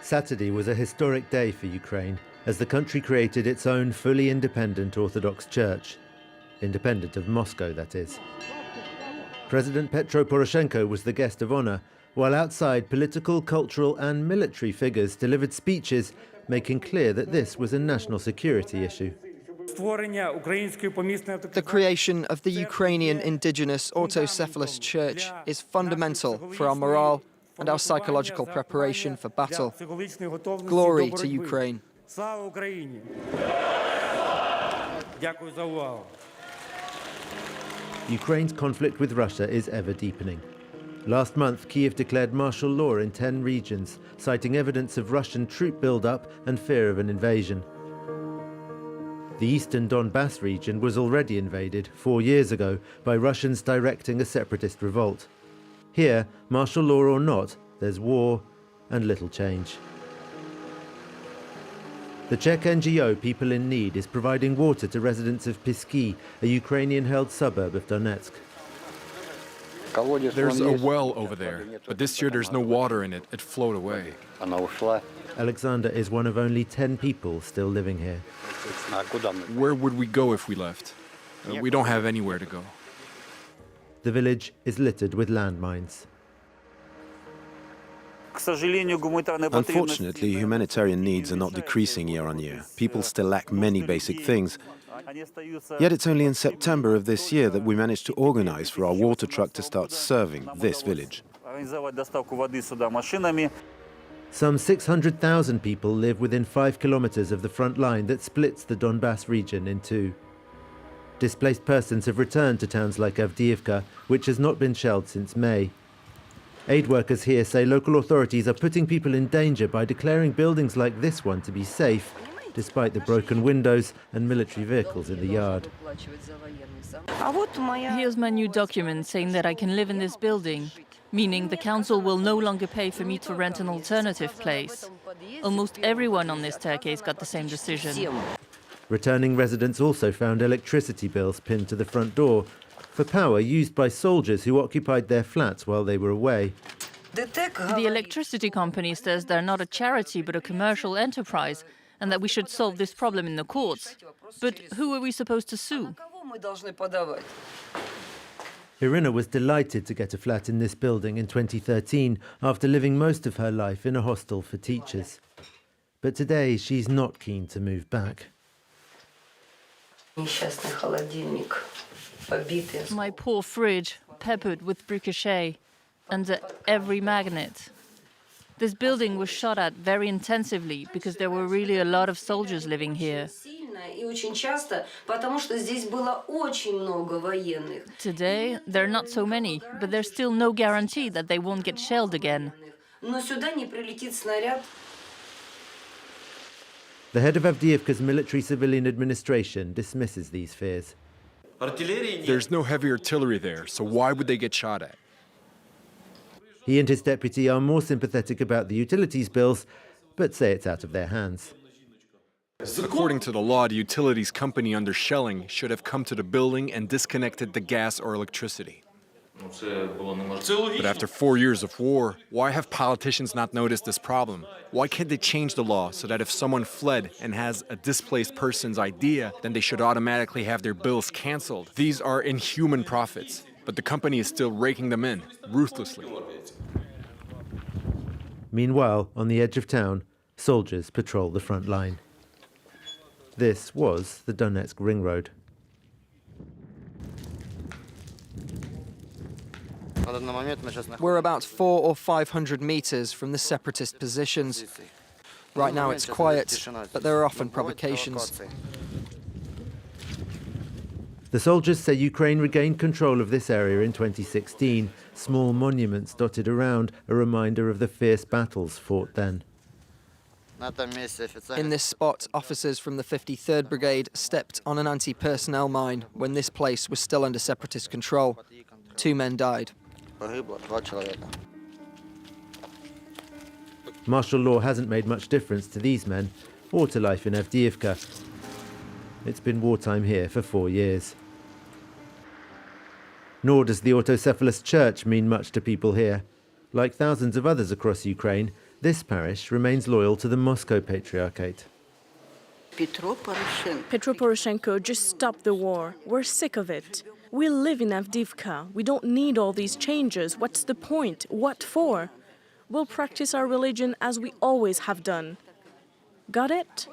Saturday was a historic day for Ukraine as the country created its own fully independent Orthodox Church. Independent of Moscow, that is. President Petro Poroshenko was the guest of honor, while outside political, cultural and military figures delivered speeches making clear that this was a national security issue. The creation of the Ukrainian indigenous autocephalous church is fundamental for our morale and our psychological preparation for battle. Glory to Ukraine. Ukraine's conflict with Russia is ever deepening. Last month, Kyiv declared martial law in 10 regions, citing evidence of Russian troop build-up and fear of an invasion. The eastern Donbas region was already invaded 4 years ago by Russians directing a separatist revolt. Here, martial law or not, there's war and little change. The Czech NGO People in Need is providing water to residents of Pisky, a Ukrainian-held suburb of Donetsk. There's a well over there, but this year there's no water in it. It flowed away. Alexander is one of only 10 people still living here. Where would we go if we left? We don't have anywhere to go. The village is littered with landmines. Unfortunately, humanitarian needs are not decreasing year on year. People still lack many basic things. Yet it's only in September of this year that we managed to organize for our water truck to start serving this village. Some 600,000 people live within 5 kilometers of the front line that splits the Donbas region in two. Displaced persons have returned to towns like Avdiivka, which has not been shelled since May. Aid workers here say local authorities are putting people in danger by declaring buildings like this one to be safe, despite the broken windows and military vehicles in the yard. Here's my new document saying that I can live in this building, meaning the council will no longer pay for me to rent an alternative place. Almost everyone on this staircase got the same decision. Returning residents also found electricity bills pinned to the front door for power used by soldiers who occupied their flats while they were away. The electricity company says they're not a charity but a commercial enterprise, and that we should solve this problem in the courts. But who are we supposed to sue? Irina was delighted to get a flat in this building in 2013 after living most of her life in a hostel for teachers. But today she's not keen to move back. My poor fridge, peppered with ricochet, under every magnet. This building was shot at very intensively because there were really a lot of soldiers living here. Today, there are not so many, but there's still no guarantee that they won't get shelled again. The head of Avdiivka's military-civilian administration dismisses these fears. There's no heavy artillery there, so why would they get shot at? He and his deputy are more sympathetic about the utilities bills, but say it's out of their hands. According to the law, the utilities company under shelling should have come to the building and disconnected the gas or electricity. But after 4 years of war, why have politicians not noticed this problem? Why can't they change the law so that if someone fled and has a displaced person's idea, then they should automatically have their bills canceled? These are inhuman profits, but the company is still raking them in, ruthlessly. Meanwhile, on the edge of town, soldiers patrol the front line. This was the Donetsk Ring Road. We're about 400 or 500 meters from the separatist positions. Right now it's quiet, but there are often provocations. The soldiers say Ukraine regained control of this area in 2016. Small monuments dotted around, a reminder of the fierce battles fought then. In this spot, officers from the 53rd Brigade stepped on an anti-personnel mine when this place was still under separatist control. 2 men died. Martial law hasn't made much difference to these men or to life in Avdiivka. It's been wartime here for 4 years. Nor does the autocephalous church mean much to people here. Like thousands of others across Ukraine, this parish remains loyal to the Moscow Patriarchate. Petro Poroshenko, just stop the war. We're sick of it. We live in Avdiivka. We don't need all these changes. What's the point? What for? We'll practice our religion as we always have done. Got it?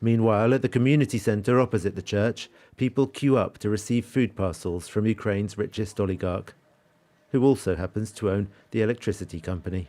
Meanwhile, at the community centre opposite the church, people queue up to receive food parcels from Ukraine's richest oligarch, who also happens to own the electricity company.